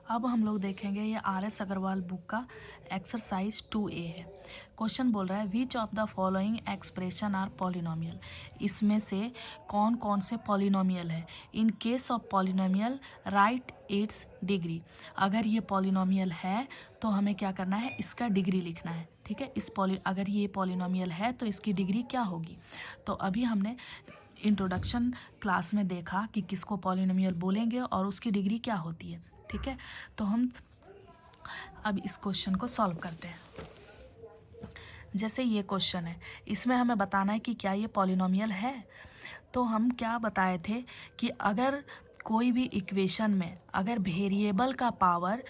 अब हम लोग देखेंगे ये RS अग्रवाल बुक का एक्सरसाइज 2A है। क्वेश्चन बोल रहा है which of the following expression are polynomial. इसमें से कौन कौन से पॉलिनोमियल है। In case of polynomial write its degree. अगर ये पॉलिनोमियल है तो हमें क्या करना है, इसका डिग्री लिखना है। ठीक है, अगर ये पॉलिनोमियल है तो इसकी डिग्री क्या होगी। तो अभी हमने इंट्रोडक्शन क्लास में देखा कि किसको पॉलिनोमियल बोलेंगे और उसकी डिग्री क्या होती है। ठीक है, तो हम अब इस क्वेश्चन को सॉल्व करते हैं। जैसे ये क्वेश्चन है, इसमें हमें बताना है कि क्या ये पॉलिनोमियल है। तो हम क्या बताए थे कि अगर कोई भी इक्वेशन में अगर वेरिएबल का पावर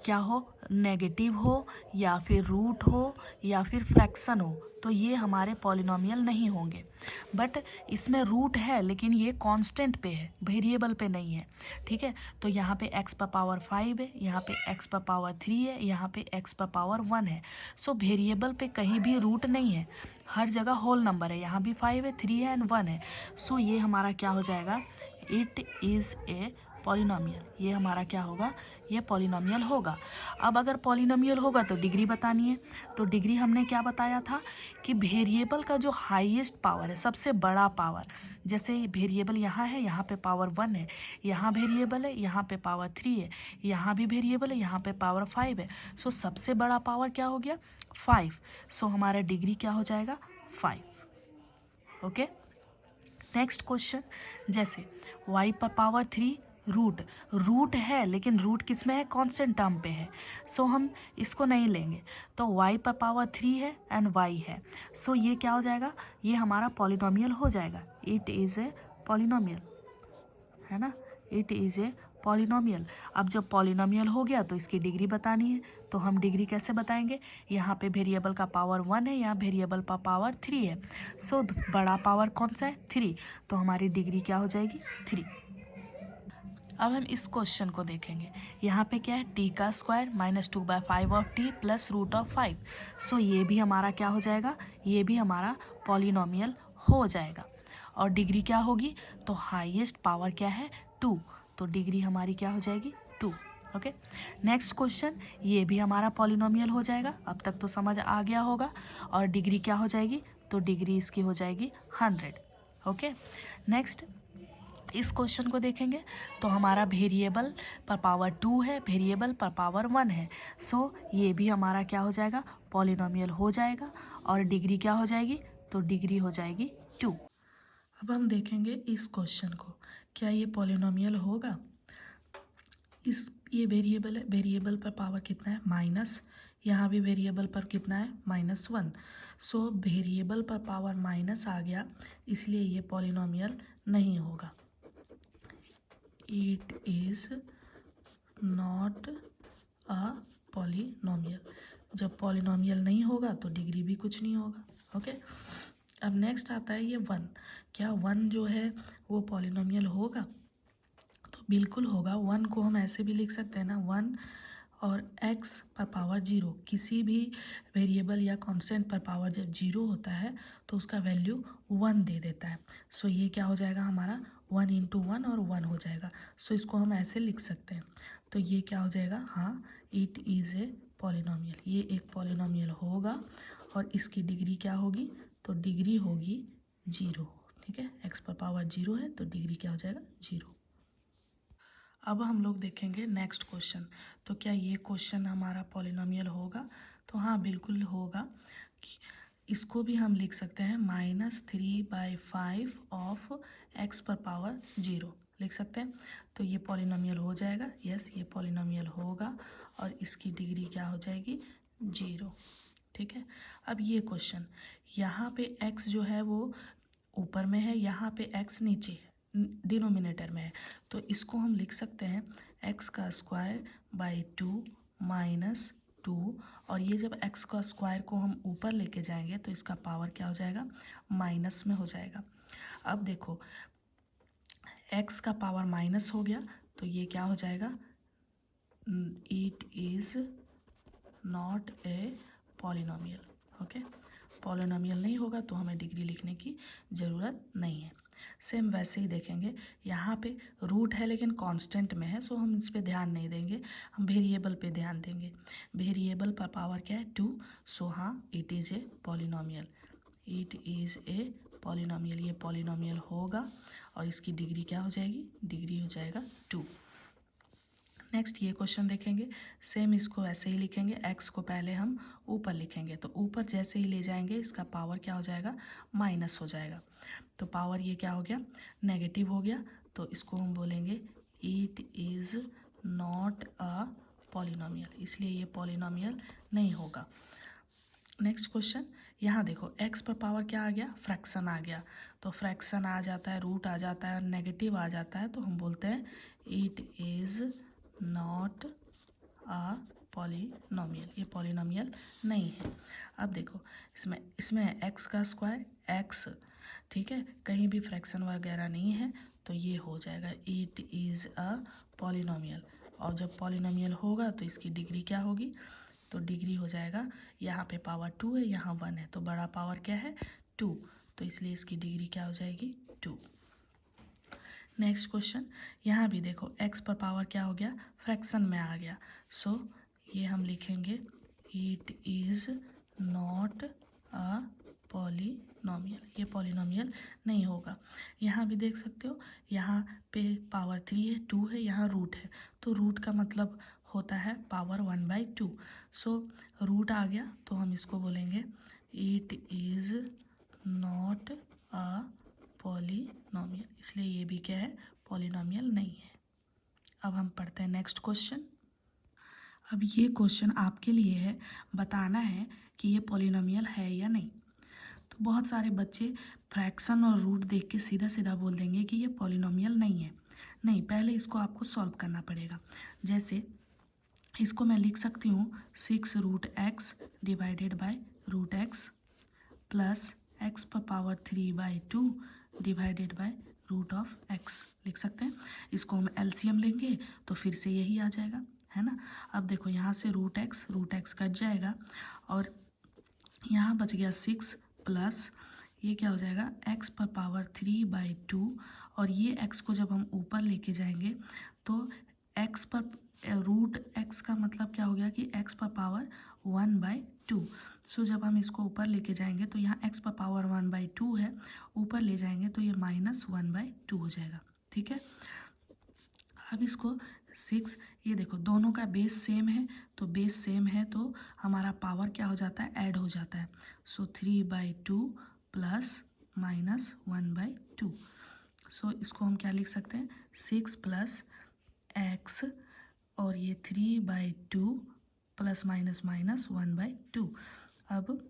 क्या हो, नेगेटिव हो या फिर रूट हो या फिर फ्रैक्शन हो, तो ये हमारे पॉलिनोमियल नहीं होंगे। बट इसमें रूट है लेकिन ये कांस्टेंट पे है, वेरिएबल पे नहीं है। ठीक है, तो यहाँ पे x पर पावर 5 है, यहाँ पे x पर पावर 3 है, यहाँ पे x पर पावर 1 है। सो वेरिएबल पे कहीं भी रूट नहीं है, हर जगह होल नंबर है। यहाँ भी 5 है, 3 है एंड 1 है। सो ये हमारा क्या हो जाएगा, इट इज़ ए पॉलिनोमियल। ये हमारा क्या होगा, ये पॉलिनोमियल होगा। अब अगर पॉलिनोमियल होगा तो डिग्री बतानी है। तो डिग्री हमने क्या बताया था कि वेरिएबल का जो हाईएस्ट पावर है, सबसे बड़ा पावर, जैसे वेरिएबल यहाँ है, यहाँ पे पावर 1 है, यहाँ वेरिएबल है, यहाँ पे पावर 3 है, यहाँ भी वेरिएबल है, यहाँ पे पावर 5 है। सो सबसे बड़ा पावर क्या हो गया, 5। सो हमारा डिग्री क्या हो जाएगा, 5। ओके, नेक्स्ट क्वेश्चन, जैसे y पर पावर 3 रूट, रूट है लेकिन रूट किस में है, कांस्टेंट टर्म पे है। सो हम इसको नहीं लेंगे। तो y पर पावर 3 है एंड y है। सो ये क्या हो जाएगा, ये हमारा पॉलिनोमियल हो जाएगा। इट इज़ ए पॉलिनोमियल, है ना, इट इज़ ए पॉलिनोमियल। अब जब पॉलिनोमियल हो गया तो इसकी डिग्री बतानी है। तो हम डिग्री कैसे बताएंगे, यहाँ पे वेरिएबल का पावर 1 है, यहाँ वेरिएबल का पावर 3 है। सो बड़ा पावर कौन सा है, 3। तो हमारी डिग्री क्या हो जाएगी, 3। अब हम इस क्वेश्चन को देखेंगे। यहाँ पे क्या है, टी का square -2/5 of T plus root of 5। So ये भी हमारा क्या हो जाएगा, ये भी हमारा पॉलिनोमियल हो जाएगा। और डिग्री क्या होगी, तो हाईएस्ट पावर क्या है, 2। तो डिग्री हमारी क्या हो जाएगी, 2। ओके, नेक्स्ट क्वेश्चन, ये भी हमारा पॉलिनोमियल हो जाएगा। अब तक तो समझ आ गया होगा। और डिग्री क्या हो जाएगी, तो डिग्री इसकी हो जाएगी 100। ओके, नेक्स्ट इस क्वेश्चन को देखेंगे। तो हमारा वेरिएबल पर पावर 2 है, वेरिएबल पर पावर 1 है। सो ये भी हमारा क्या हो जाएगा, पॉलिनोमियल हो जाएगा। और डिग्री क्या हो जाएगी, तो डिग्री हो जाएगी 2। अब हम देखेंगे इस क्वेश्चन को, क्या ये पॉलिनोमियल होगा। ये वेरिएबल है, वेरिएबल पर पावर कितना है, माइनस, यहाँ भी वेरिएबल पर कितना है, -1। सो वेरिएबल पर पावर माइनस आ गया, इसलिए ये पॉलिनोमियल नहीं होगा। It is not a polynomial. जब पॉलिनोमियल नहीं होगा तो डिग्री भी कुछ नहीं होगा। ओके, अब नेक्स्ट आता है ये 1। क्या 1 जो है वो पॉलिनोमियल होगा, तो बिल्कुल होगा। 1 को हम ऐसे भी लिख सकते हैं ना, 1 और x पर पावर 0, किसी भी वेरिएबल या कांस्टेंट पर पावर जब 0 होता है तो उसका वैल्यू 1 दे देता है। सो ये क्या हो जाएगा हमारा, 1 × 1 और 1 हो जाएगा। सो इसको हम ऐसे लिख सकते हैं। तो ये क्या हो जाएगा, हाँ, इट इज़ ए पॉलिनोमियल। ये एक पॉलिनोमियल होगा और इसकी डिग्री क्या होगी, तो डिग्री होगी 0। ठीक है, x पर पावर 0 है तो डिग्री क्या हो जाएगा, 0। अब हम लोग देखेंगे नेक्स्ट क्वेश्चन। तो क्या ये क्वेश्चन हमारा पॉलिनोमियल होगा, तो हाँ बिल्कुल होगा। इसको भी हम लिख सकते हैं -3/5 ऑफ x पर पावर 0 लिख सकते हैं। तो ये पॉलिनोमियल हो जाएगा, यस ये पॉलिनोमियल होगा और इसकी डिग्री क्या हो जाएगी, 0। ठीक है, अब ये क्वेश्चन, यहाँ पे x जो है वो ऊपर में है, यहाँ पे x नीचे है, डिनोमिनेटर में है। तो इसको हम लिख सकते हैं x²/2 -2। और ये जब x का स्क्वायर को हम ऊपर लेके जाएंगे तो इसका पावर क्या हो जाएगा, माइनस में हो जाएगा। अब देखो x का पावर माइनस हो गया तो ये क्या हो जाएगा, it is not a polynomial. Okay, polynomial नहीं होगा तो हमें डिग्री लिखने की ज़रूरत नहीं है। सेम वैसे ही देखेंगे, यहाँ पे रूट है लेकिन कांस्टेंट में है, सो हम इस पे ध्यान नहीं देंगे, हम वेरिएबल पे ध्यान देंगे। वेरिएबल पर पावर क्या है 2, सो हाँ it is a polynomial, it is a polynomial, ये पॉलिनोमियल होगा और इसकी डिग्री क्या हो जाएगी, डिग्री हो जाएगा 2। नेक्स्ट ये क्वेश्चन देखेंगे, सेम इसको ऐसे ही लिखेंगे, x को पहले हम ऊपर लिखेंगे, तो ऊपर जैसे ही ले जाएंगे इसका पावर क्या हो जाएगा, माइनस हो जाएगा, तो पावर ये क्या हो गया, नेगेटिव हो गया, तो इसको हम बोलेंगे it is not a polynomial, इसलिए ये पॉलिनोमियल नहीं होगा। नेक्स्ट क्वेश्चन, यहाँ देखो x पर पावर क्या आ गया, फ्रैक्शन आ गया, तो फ्रैक्शन आ जाता है, रूट आ जाता है और नेगेटिव आ जाता है, तो हम बोलते हैं it is not a polynomial, ये पॉलिनोमियल नहीं है। अब देखो इसमें है एक्स का स्क्वायर एक्स, ठीक है, कहीं भी फ्रैक्शन वगैरह नहीं है, तो ये हो जाएगा इट इज़ अ पॉलिनोमियल, और जब पॉलिनोमियल होगा तो इसकी डिग्री क्या होगी, तो डिग्री हो जाएगा, यहाँ पे पावर 2 है, यहाँ 1 है, तो बड़ा पावर क्या है 2, तो इसलिए इसकी डिग्री क्या हो जाएगी 2। नेक्स्ट क्वेश्चन, यहाँ भी देखो x पर पावर क्या हो गया, फ्रैक्शन में आ गया, सो ये हम लिखेंगे it is not a polynomial, ये पॉलिनोमियल नहीं होगा। यहाँ भी देख सकते हो, यहाँ पे पावर 3 है, 2 है, यहाँ रूट है, तो रूट का मतलब होता है पावर 1/2, सो रूट आ गया, तो हम इसको बोलेंगे it is not a polynomial, इसलिए ये भी क्या है, पॉलिनोमियल नहीं है। अब हम पढ़ते हैं नेक्स्ट क्वेश्चन। अब ये क्वेश्चन आपके लिए है, बताना है कि ये पॉलिनोमियल है या नहीं। तो बहुत सारे बच्चे फ्रैक्शन और रूट देख के सीधा सीधा बोल देंगे कि ये पॉलिनोमियल नहीं है। नहीं, पहले इसको आपको सॉल्व करना पड़ेगा। जैसे इसको मैं लिख सकती हूँ 6√x divided by √x plus x पर पावर 3/2 डिवाइडेड बाय √x लिख सकते हैं। इसको हम एलसीएम लेंगे तो फिर से यही आ जाएगा, है ना। अब देखो यहाँ से √x कट जाएगा और यहाँ बच गया 6 प्लस ये क्या हो जाएगा x पर पावर 3/2, और ये x को जब हम ऊपर लेके जाएंगे तो x पर √x का मतलब क्या हो गया कि x पर पावर 1/2। सो जब हम इसको ऊपर लेके जाएंगे तो यहाँ x पर पावर 1/2 है, ऊपर ले जाएंगे तो ये -1/2 हो जाएगा, ठीक है। अब इसको 6, ये देखो दोनों का बेस सेम है, तो बेस सेम है तो हमारा पावर क्या हो जाता है, ऐड हो जाता है, सो 3/2 प्लस -1/2, सो इसको हम क्या लिख सकते हैं 6 प्लस x और ये 3/2 प्लस माइनस 1/2। अब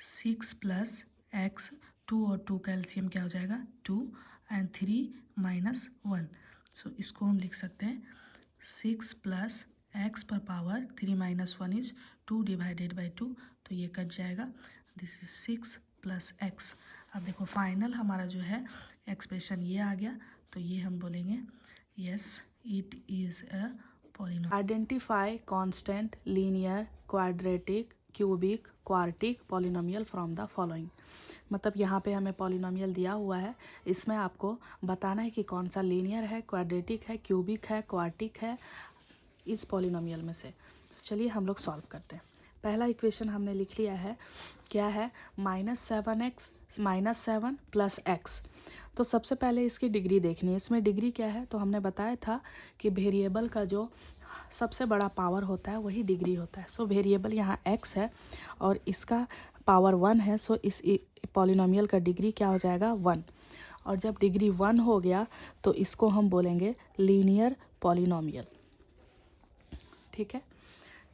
6 प्लस x, 2 और 2 का एलसीएम क्या हो जाएगा 2 एंड 3 -1, सो इसको हम लिख सकते हैं 6 प्लस x पर पावर 3 - 1 इज 2 डिवाइडेड बाई 2, तो ये कट जाएगा, दिस इज 6 प्लस x। अब देखो फाइनल हमारा जो है एक्सप्रेशन ये आ गया, तो ये हम बोलेंगे yes it is a polynomial. Identify constant, linear, quadratic, cubic, quartic polynomial from the following. मतलब यहाँ पे हमें पॉलिनोमियल दिया हुआ है, इसमें आपको बताना है कि कौन सा लीनियर है, क्वाड्रेटिक है, क्यूबिक है, क्वार्टिक है, इस पॉलिनोमियल में से। तो चलिए हम लोग सॉल्व करते हैं। पहला इक्वेशन हमने लिख लिया है, क्या है -7 प्लस x। तो सबसे पहले इसकी डिग्री देखनी है, इसमें डिग्री क्या है, तो हमने बताया था कि वेरिएबल का जो सबसे बड़ा पावर होता है वही डिग्री होता है। सो वेरिएबल यहाँ x है और इसका पावर 1 है, सो इस पॉलिनोमियल का डिग्री क्या हो जाएगा 1, और जब डिग्री 1 हो गया तो इसको हम बोलेंगे लीनियर पॉलिनोमियल, ठीक है।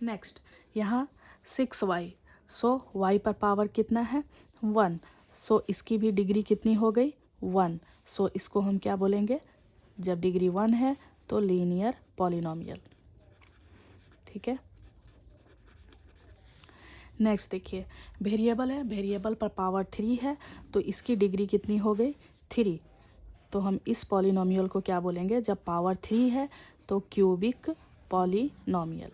नेक्स्ट यहाँ 6y, सो y पर पावर कितना है 1, सो इसकी भी डिग्री कितनी हो गई 1, सो इसको हम क्या बोलेंगे, जब डिग्री 1 है तो लीनियर पॉलिनोमियल, ठीक है। नेक्स्ट देखिए वेरिएबल है, वेरिएबल पर पावर 3 है, तो इसकी डिग्री कितनी हो गई 3, तो हम इस पॉलिनोमियल को क्या बोलेंगे, जब पावर 3 है तो क्यूबिक पॉलिनोमियल।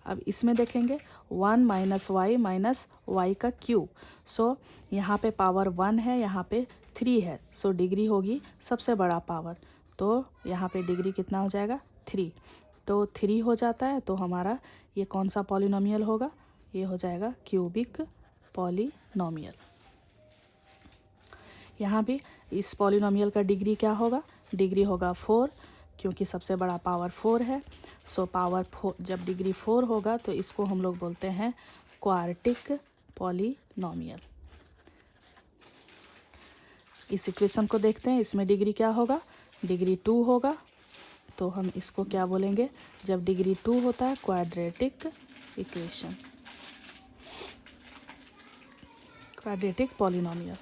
अब इसमें देखेंगे 1 माइनस वाई का क्यूब। सो यहाँ पे पावर 1 है, यहाँ पे 3 है, सो डिग्री होगी सबसे बड़ा पावर, तो यहाँ पे डिग्री कितना हो जाएगा 3। तो 3 हो जाता है, तो हमारा ये कौन सा पॉलिनोमियल होगा, ये हो जाएगा क्यूबिक पॉलिनोमियल। यहाँ भी इस पॉलिनोमियल का डिग्री क्या होगा, डिग्री होगा 4, क्योंकि सबसे बड़ा पावर 4 है। सो पावर 4, जब डिग्री 4 होगा तो इसको हम लोग बोलते हैं क्वाड्रेटिक पॉलिनोमियल। इस इक्वेशन को देखते हैं, इसमें डिग्री क्या होगा, डिग्री 2 होगा, तो हम इसको क्या बोलेंगे, जब डिग्री 2 होता है क्वाड्रेटिक इक्वेशन, क्वाड्रेटिक पॉलिनोमियल।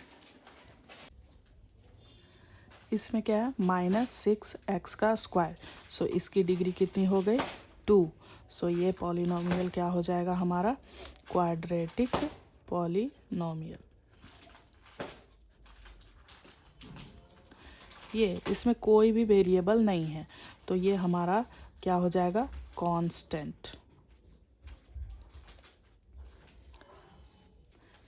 इसमें क्या है -6x का स्क्वायर, सो इसकी डिग्री कितनी हो गई 2। सो ये पॉलिनोमियल क्या हो जाएगा हमारा क्वाड्रेटिक पॉलिनोमियल। ये इसमें कोई भी वेरिएबल नहीं है, तो ये हमारा क्या हो जाएगा कांस्टेंट।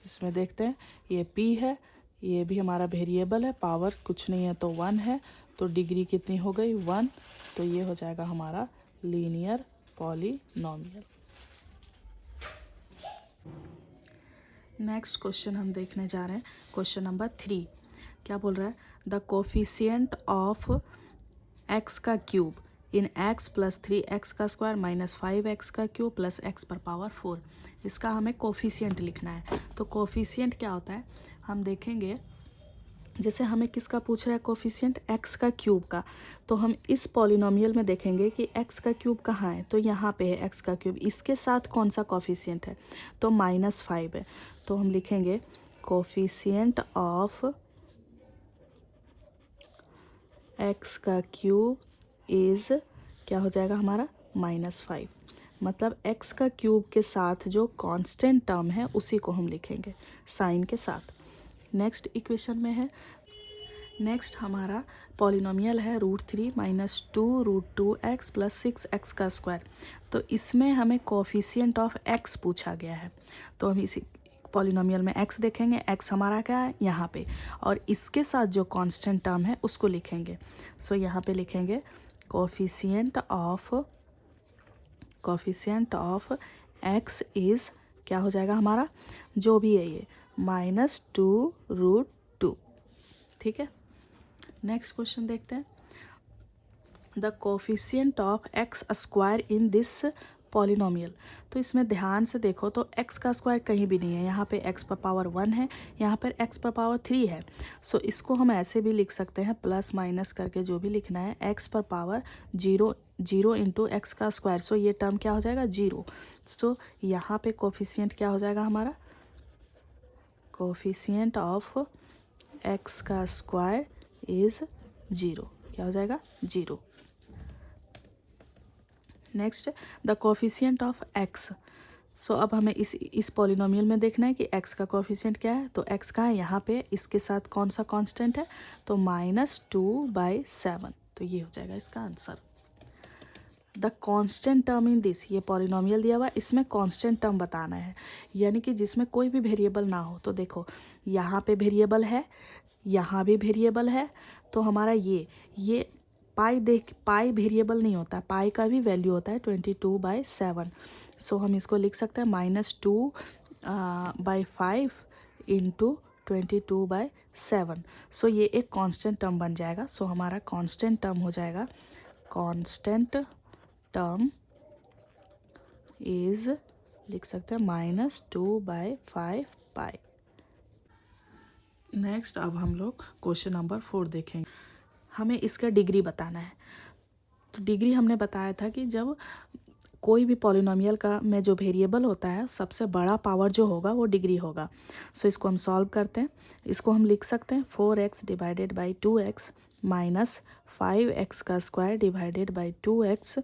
इसमें देखते हैं ये p है, ये भी हमारा वेरिएबल है, पावर कुछ नहीं है तो 1 है, तो डिग्री कितनी हो गई 1, तो ये हो जाएगा हमारा लीनियर पॉलिनोमियल। नेक्स्ट क्वेश्चन हम देखने जा रहे हैं, क्वेश्चन नंबर 3। क्या बोल रहा है, द कोफिशिएंट ऑफ x का cube in x plus 3x का स्क्वायर माइनस 5x का क्यूब प्लस x पर पावर 4। इसका हमें कोफिशिएंट लिखना है। तो कोफिशिएंट क्या होता है, हम देखेंगे, जैसे हमें किसका पूछ रहा है कोफिशिएंट, x का क्यूब का, तो हम इस पॉलिनोमियल में देखेंगे कि x का क्यूब कहाँ है, तो यहाँ पे है x का क्यूब, इसके साथ कौन सा कोफिशिएंट है, तो -5 है, तो हम लिखेंगे कोफिशिएंट ऑफ x का क्यूब इज़ क्या हो जाएगा हमारा -5, मतलब x का क्यूब के साथ जो कांस्टेंट टर्म है उसी को हम लिखेंगे साइन के साथ। नेक्स्ट इक्वेशन में है, नेक्स्ट हमारा पॉलिनोमियल है √3 - 2 √2x + 6x का स्क्वायर। तो इसमें हमें कोफिशिएंट ऑफ x पूछा गया है, तो हम इसी पॉलिनोमियल में x देखेंगे, x हमारा क्या है यहाँ पे, और इसके साथ जो कांस्टेंट टर्म है उसको लिखेंगे। सो यहाँ पे लिखेंगे कोफिशिएंट ऑफ x इज़ क्या हो जाएगा हमारा, जो भी है ये -2 √2। ठीक है, नेक्स्ट क्वेश्चन देखते हैं, the coefficient of x square in this polynomial. तो इसमें ध्यान से देखो तो x का स्क्वायर कहीं भी नहीं है, यहाँ पे x पर पावर 1 है, यहाँ पर x पर पावर 3 है। सो इसको हम ऐसे भी लिख सकते हैं, प्लस माइनस करके जो भी लिखना है, x पर पावर 0 × x का स्क्वायर, सो ये टर्म क्या हो जाएगा 0। सो यहाँ पे कोफिशिएंट क्या हो जाएगा हमारा, कोफिशिएंट ऑफ x का स्क्वायर इज़ 0, क्या हो जाएगा 0। Next the coefficient of x। सो अब हमें इस पॉलिनोमियल में देखना है कि x का कोफिशिएंट क्या है, तो x का है यहाँ पे, इसके साथ कौन सा कांस्टेंट है, तो -2/7, तो ये हो जाएगा इसका answer. The constant term in this, ये पॉलिनोमियल दिया हुआ, इसमें कांस्टेंट टर्म बताना है, यानी कि जिसमें कोई भी वेरिएबल ना हो। तो देखो यहाँ पे वेरिएबल है, यहाँ भी वेरिएबल है, तो हमारा ये पाई वेरिएबल नहीं होता, पाई का भी वैल्यू होता है 22/7। सो हम इसको लिख सकते हैं -2/5 × 22/7। सो ये एक कांस्टेंट टर्म बन जाएगा। सो हमारा कांस्टेंट टर्म हो जाएगा, कांस्टेंट टर्म इज लिख सकते हैं -2/5 पाई। नेक्स्ट अब हम लोग क्वेश्चन नंबर 4 देखेंगे। हमें इसका डिग्री बताना है। तो डिग्री हमने बताया था कि जब कोई भी पॉलिनोमियल का में जो वेरिएबल होता है सबसे बड़ा पावर जो होगा वो डिग्री होगा। सो इसको हम सॉल्व करते हैं। इसको हम लिख सकते हैं 4x / 2x - 5x का स्क्वायर / 2x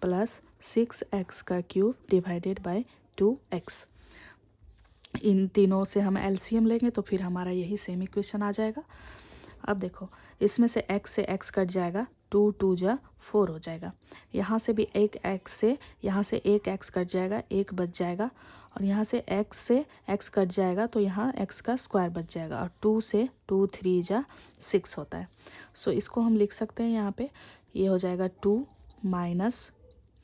+ 6x का क्यूब / 2x। इन तीनों से हम एलसीएम लेंगे तो फिर हमारा यही सेम इक्वेशन आ जाएगा। अब देखो इसमें से x से x कट जाएगा, 2 2 जा 4 हो जाएगा। यहाँ से भी एक x से यहाँ से एक x कट जाएगा, 1 बच जाएगा, और यहाँ से x कट जाएगा तो यहाँ x का स्क्वायर बच जाएगा, और 2 से 2 3 जा 6 होता है। सो इसको हम लिख सकते हैं यहाँ पे, ये हो जाएगा 2 माइनस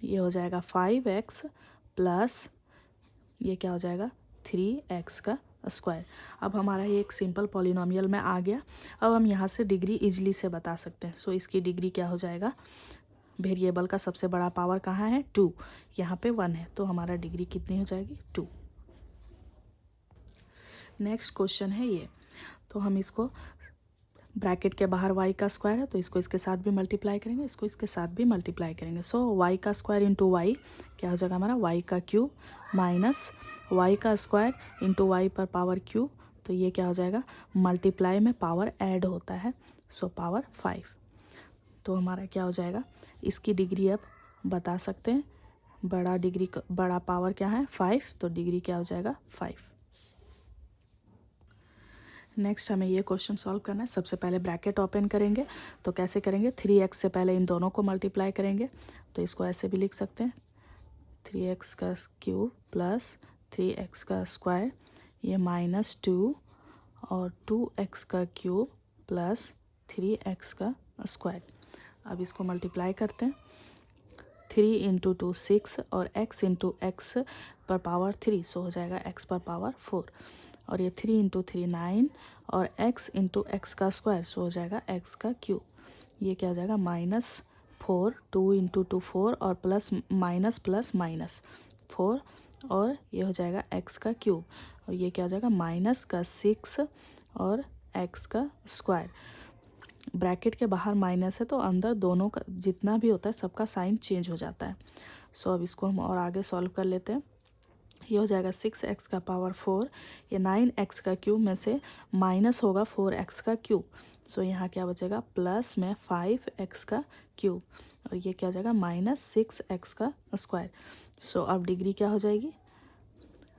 ये हो जाएगा 5x प्लस ये क्या हो जाएगा 3x का स्क्वायर। अब हमारा ये एक सिंपल पॉलिनॉमियल में आ गया। अब हम यहाँ से डिग्री इजीली से बता सकते हैं। सो इसकी डिग्री क्या हो जाएगा, वेरिएबल का सबसे बड़ा पावर कहाँ है 2, यहाँ पे 1 है, तो हमारा डिग्री कितनी हो जाएगी 2। नेक्स्ट क्वेश्चन है ये, तो हम इसको ब्रैकेट के बाहर y का स्क्वायर है तो इसको इसके साथ भी मल्टीप्लाई करेंगे, इसको इसके साथ भी मल्टीप्लाई करेंगे। सो y का स्क्वायर इंटू वाई क्या हो जाएगा हमारा y का क्यूब माइनस y का स्क्वायर इंटू वाई पर पावर क्यूब, तो ये क्या हो जाएगा, मल्टीप्लाई में पावर ऐड होता है, सो पावर 5। तो हमारा क्या हो जाएगा, इसकी डिग्री अब बता सकते हैं, बड़ा पावर क्या है 5, तो डिग्री क्या हो जाएगा 5। नेक्स्ट हमें ये क्वेश्चन सॉल्व करना है। सबसे पहले ब्रैकेट ओपन करेंगे, तो कैसे करेंगे, 3x से पहले इन दोनों को मल्टीप्लाई करेंगे, तो इसको ऐसे भी लिख सकते हैं 3x का क्यूब प्लस 3x का स्क्वायर, ये माइनस 2 और 2x का क्यूब प्लस 3x का स्क्वायर। अब इसको मल्टीप्लाई करते हैं, 3 इंटू 2 6 और x इंटू एक्स पर पावर 3, सो हो जाएगा x पर पावर 4, और ये 3 इंटू 3 9 और x इंटू एक्स का स्क्वायर, सो हो जाएगा x का क्यूब, ये क्या हो जाएगा -4, 2 इंटू 2 4 और प्लस माइनस 4, और ये हो जाएगा x का क्यूब, और ये क्या हो जाएगा माइनस का 6 और x का स्क्वायर। ब्रैकेट के बाहर माइनस है तो अंदर दोनों का जितना भी होता है सबका साइन चेंज हो जाता है। सो अब इसको हम और आगे सॉल्व कर लेते हैं। ये हो जाएगा 6x का पावर 4, ये 9x का क्यूब में से माइनस होगा 4x का क्यूब, सो यहाँ क्या बचेगा प्लस में 5x का क्यूब, और ये क्या हो जाएगा -6x का स्क्वायर। सो अब डिग्री क्या हो जाएगी,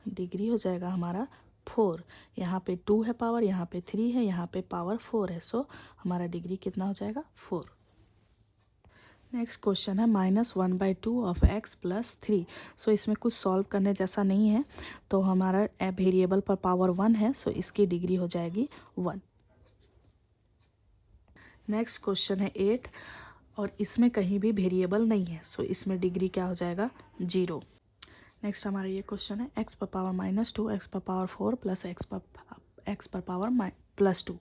डिग्री हो जाएगा हमारा 4, यहाँ पे 2 है पावर, यहाँ पे 3 है, यहाँ पे पावर 4 है, सो हमारा डिग्री कितना हो जाएगा 4। नेक्स्ट क्वेश्चन है -1/2 ऑफ x प्लस 3। सो इसमें कुछ सॉल्व करने जैसा नहीं है, तो हमारा वेरिएबल पर पावर 1 है, सो इसकी डिग्री हो जाएगी 1। नेक्स्ट क्वेश्चन है 8, और इसमें कहीं भी वेरिएबल नहीं है, सो इसमें डिग्री क्या हो जाएगा 0। नेक्स्ट हमारा ये क्वेश्चन है x पर पावर -2, x पर पावर 4 प्लस x पर पावर +2।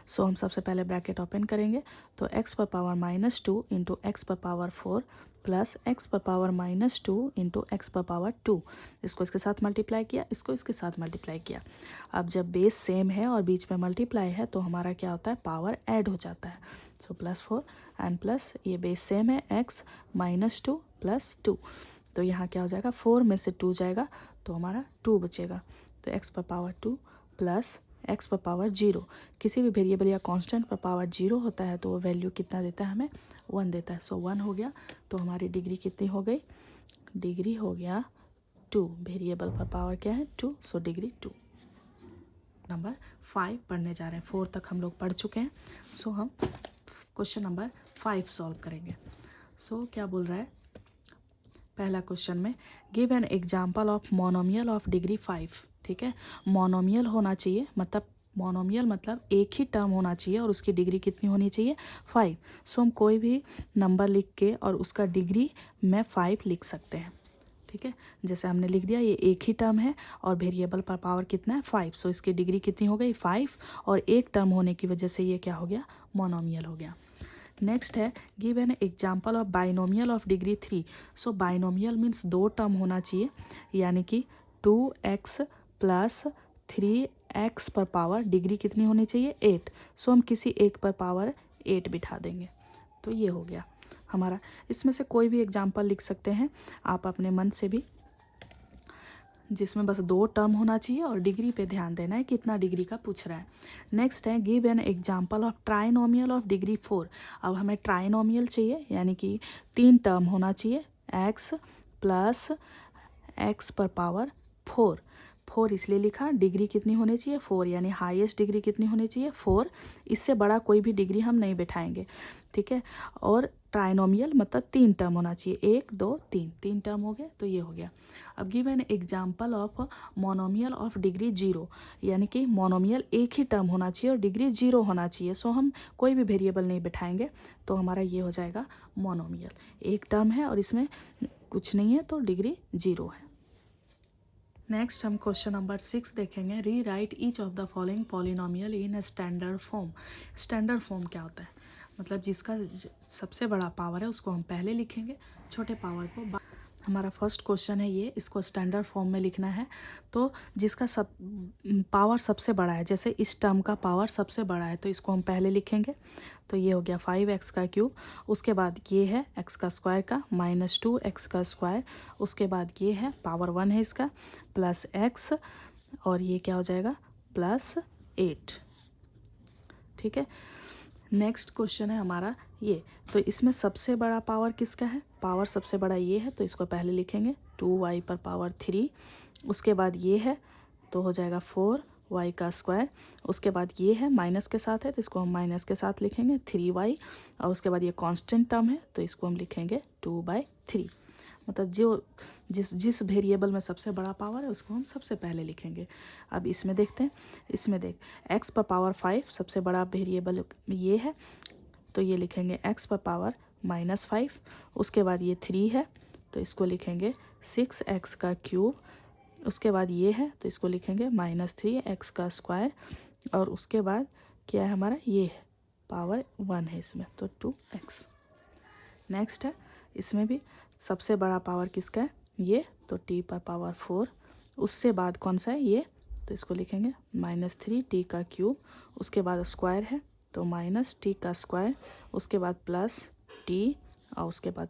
सो हम सबसे पहले ब्रैकेट ओपन करेंगे, तो x पर पावर -2 इंटू एक्स पर पावर 4 प्लस x पर पावर -2 इंटू एक्स पर पावर 2, इसको इसके साथ मल्टीप्लाई किया, इसको इसके साथ मल्टीप्लाई किया। अब जब बेस सेम है और बीच में मल्टीप्लाई है तो हमारा क्या होता है, पावर ऐड हो जाता है। सो +4 एंड प्लस ये बेस सेम है x -2 प्लस 2, तो यहाँ क्या हो जाएगा 4 में से 2 जाएगा तो हमारा 2 बचेगा, तो x पर पावर 2 प्लस x पर पावर 0। किसी भी वेरिएबल या कांस्टेंट पर पावर 0 होता है तो वो वैल्यू कितना देता है हमें 1 देता है। सो 1 हो गया, तो हमारी डिग्री कितनी हो गई, डिग्री हो गया 2, वेरिएबल पर पावर क्या है 2, सो डिग्री 2। नंबर 5 पढ़ने जा रहे हैं, 4 तक हम लोग पढ़ चुके हैं। सो हम क्वेश्चन नंबर 5 सॉल्व करेंगे। सो क्या बोल रहा है, पहला क्वेश्चन में give an example of monomial of degree 5। ठीक है, मोनोमियल होना चाहिए, मतलब मोनोमियल मतलब एक ही टर्म होना चाहिए और उसकी डिग्री कितनी होनी चाहिए 5। सो हम कोई भी नंबर लिख के और उसका डिग्री में 5 लिख सकते हैं। ठीक है, जैसे हमने लिख दिया ये एक ही टर्म है और वेरिएबल पर पावर कितना है 5, सो इसकी डिग्री कितनी हो गई 5, और एक टर्म होने की वजह से ये क्या हो गया, मोनोमियल हो गया। नेक्स्ट है give an example of binomial of degree 3। So binomial means 2 term होना चाहिए, यानी कि 2x प्लस 3x पर पावर डिग्री कितनी होनी चाहिए 8। सो हम किसी एक पर पावर 8 बिठा देंगे, तो ये हो गया हमारा। इसमें से कोई भी एग्जाम्पल लिख सकते हैं आप अपने मन से भी, जिसमें बस 2 टर्म होना चाहिए और डिग्री पे ध्यान देना है कितना डिग्री का पूछ रहा है। नेक्स्ट है give an example of trinomial of degree 4। अब हमें ट्राइनोमियल चाहिए, यानी कि 3 टर्म होना चाहिए, x प्लस x पर पावर 4 इसलिए लिखा, डिग्री कितनी होनी चाहिए 4, यानी हाईएस्ट डिग्री कितनी होनी चाहिए 4, इससे बड़ा कोई भी डिग्री हम नहीं बैठाएंगे। ठीक है। और ट्राइनोमियल मतलब 3 टर्म होना चाहिए, 1 2 3, 3 टर्म हो गए तो ये हो गया। अब given example of monomial of degree 0, यानी कि मोनोमियल एक ही टर्म होना चाहिए और डिग्री 0 होना चाहिए। सो हम कोई भी वेरिएबल नहीं बिठाएंगे तो हमारा ये हो जाएगा मोनोमियल। एक टर्म है और इसमें कुछ नहीं है तो डिग्री 0 है। नेक्स्ट हम क्वेश्चन नंबर 6 देखेंगे। री right each of the following polynomial in standard form. Standard form क्या होता है, मतलब जिसका सबसे बड़ा पावर है उसको हम पहले लिखेंगे, छोटे पावर को हमारा फर्स्ट क्वेश्चन है ये, इसको स्टैंडर्ड फॉर्म में लिखना है। तो जिसका पावर सबसे बड़ा है, जैसे इस टर्म का पावर सबसे बड़ा है तो इसको हम पहले लिखेंगे। तो ये हो गया 5x का क्यूब, उसके बाद ये है x का स्क्वायर का -2x का स्क्वायर, उसके बाद ये है पावर 1 है इसका प्लस x, और ये क्या हो जाएगा +8। ठीक है। नेक्स्ट क्वेश्चन है हमारा ये, तो इसमें सबसे बड़ा पावर किसका है, पावर सबसे बड़ा ये है तो इसको पहले लिखेंगे 2y पर पावर 3, उसके बाद ये है तो हो जाएगा 4y का स्क्वायर, उसके बाद ये है माइनस के साथ है तो इसको हम माइनस के साथ लिखेंगे 3y, और उसके बाद ये कांस्टेंट टर्म है तो इसको हम लिखेंगे 2/3। मतलब जो जिस वेरिएबल में सबसे बड़ा पावर है उसको हम सबसे पहले लिखेंगे। अब इसमें देखते हैं, इसमें देख x पर पावर 5 सबसे बड़ा वेरिएबल ये है तो ये लिखेंगे x पर पावर -5, उसके बाद ये 3 है तो इसको लिखेंगे 6x का क्यूब, उसके बाद ये है तो इसको लिखेंगे -3x का स्क्वायर, और उसके बाद क्या है हमारा ये है पावर 1 है इसमें तो 2x। नेक्स्ट है, इसमें भी सबसे बड़ा पावर किसका है ये, तो t पर पावर 4, उससे बाद कौन सा है ये, तो इसको लिखेंगे -3t का क्यूब, उसके बाद स्क्वायर है तो -t का स्क्वायर, उसके बाद +t और उसके बाद